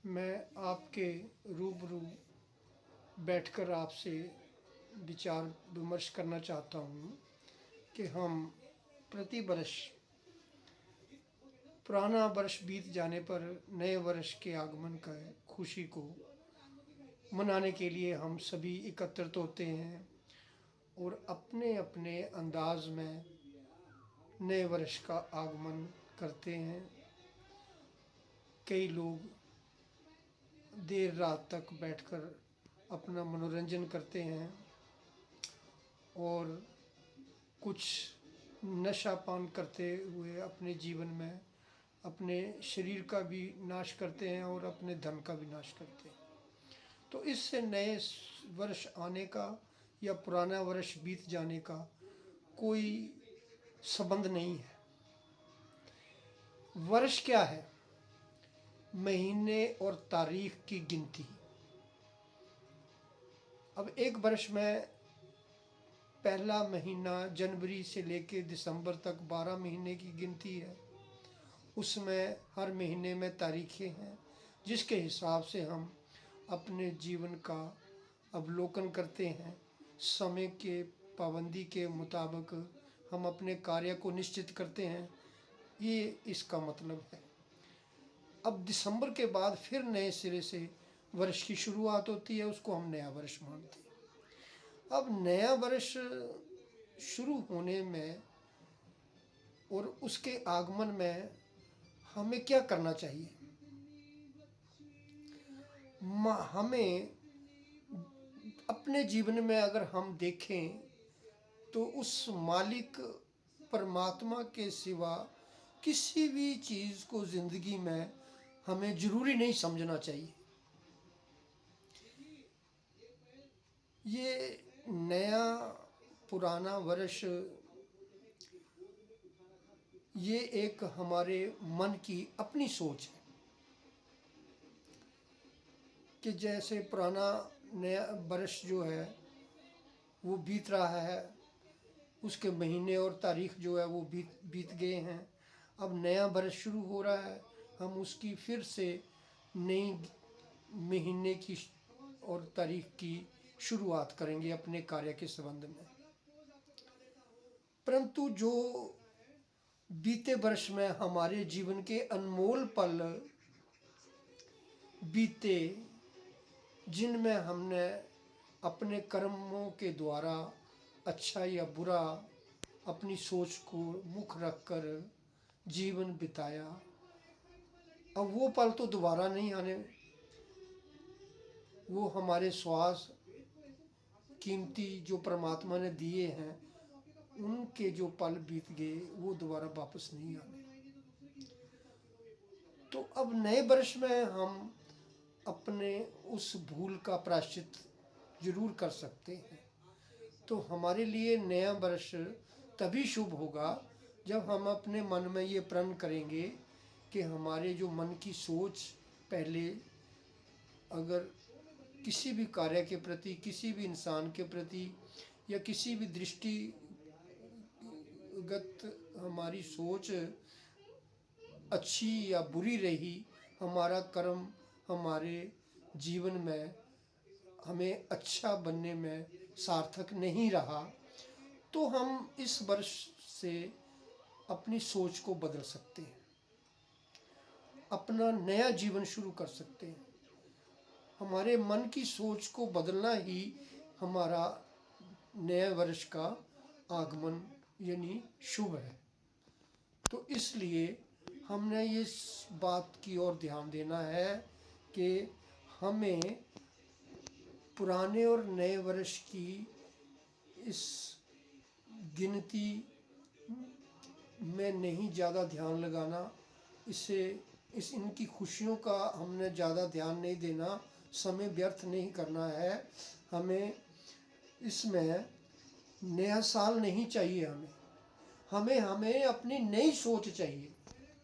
मैं आपके रूबरू बैठकर आपसे विचार विमर्श करना चाहता हूँ कि हम प्रति वर्ष पुराना वर्ष बीत जाने पर नए वर्ष के आगमन का खुशी को मनाने के लिए हम सभी एकत्रित होते हैं और अपने अपने अंदाज में नए वर्ष का आगमन करते हैं। कई लोग देर रात तक बैठकर अपना मनोरंजन करते हैं और कुछ नशा पान करते हुए अपने जीवन में अपने शरीर का भी नाश करते हैं और अपने धन का भी नाश करते हैं। तो इससे नए वर्ष आने का या पुराना वर्ष बीत जाने का कोई संबंध नहीं है। वर्ष क्या है? महीने और तारीख की गिनती। अब एक वर्ष में पहला महीना जनवरी से लेकर दिसंबर तक 12 महीने की गिनती है। उसमें हर महीने में तारीखें हैं जिसके हिसाब से हम अपने जीवन का अवलोकन करते हैं। समय के पाबंदी के मुताबिक हम अपने कार्य को निश्चित करते हैं। ये इसका मतलब है। अब दिसंबर के बाद फिर नए सिरे से वर्ष की शुरुआत होती है, उसको हम नया वर्ष मानते हैं। अब नया वर्ष शुरू होने में और उसके आगमन में हमें क्या करना चाहिए? हमें अपने जीवन में अगर हम देखें तो उस मालिक परमात्मा के सिवा किसी भी चीज़ को ज़िंदगी में हमें ज़रूरी नहीं समझना चाहिए। ये नया पुराना वर्ष ये एक हमारे मन की अपनी सोच है कि जैसे पुराना नया वर्ष जो है वो बीत रहा है, उसके महीने और तारीख जो है वो बीत गए हैं। अब नया वर्ष शुरू हो रहा है, हम उसकी फिर से नई महीने की और तारीख की शुरुआत करेंगे अपने कार्य के संबंध में। परंतु जो बीते वर्ष में हमारे जीवन के अनमोल पल बीते, जिनमें हमने अपने कर्मों के द्वारा अच्छा या बुरा अपनी सोच को मुख रखकर जीवन बिताया, अब वो पल तो दोबारा नहीं आने। वो हमारे श्वास कीमती जो परमात्मा ने दिए हैं, उनके जो पल बीत गए वो दोबारा वापस नहीं आने। तो अब नए वर्ष में हम अपने उस भूल का प्रायश्चित जरूर कर सकते हैं। तो हमारे लिए नया वर्ष तभी शुभ होगा जब हम अपने मन में ये प्रण करेंगे कि हमारे जो मन की सोच पहले अगर किसी भी कार्य के प्रति, किसी भी इंसान के प्रति या किसी भी दृष्टिगत हमारी सोच अच्छी या बुरी रही, हमारा कर्म हमारे जीवन में हमें अच्छा बनने में सार्थक नहीं रहा, तो हम इस वर्ष से अपनी सोच को बदल सकते हैं, अपना नया जीवन शुरू कर सकते हैं। हमारे मन की सोच को बदलना ही हमारा नए वर्ष का आगमन यानी शुभ है। तो इसलिए हमने इस बात की ओर ध्यान देना है कि हमें पुराने और नए वर्ष की इस गिनती में नहीं ज़्यादा ध्यान लगाना, इनकी खुशियों का हमने ज़्यादा ध्यान नहीं देना, समय व्यर्थ नहीं करना है। हमें इसमें नया साल नहीं चाहिए, हमें अपनी नई सोच चाहिए।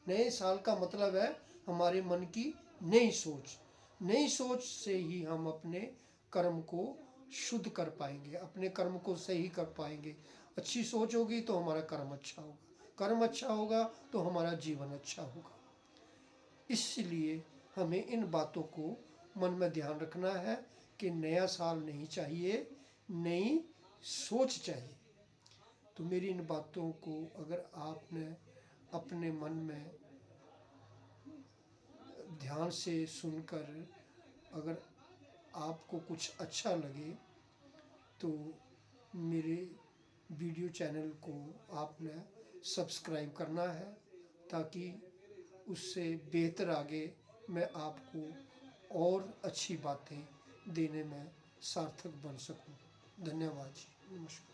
नए साल का मतलब है हमारे मन की नई सोच। नई सोच से ही हम अपने कर्म को शुद्ध कर पाएंगे, अपने कर्म को सही कर पाएंगे। अच्छी सोच होगी तो हमारा कर्म अच्छा होगा, कर्म अच्छा होगा तो हमारा जीवन अच्छा होगा। इसलिए हमें इन बातों को मन में ध्यान रखना है कि नया साल नहीं चाहिए, नई सोच चाहिए। तो मेरी इन बातों को अगर आपने अपने मन में ध्यान से सुनकर अगर आपको कुछ अच्छा लगे तो मेरे वीडियो चैनल को आपने सब्सक्राइब करना है, ताकि उससे बेहतर आगे मैं आपको और अच्छी बातें देने में सार्थक बन सकूं। धन्यवाद जी, नमस्कार।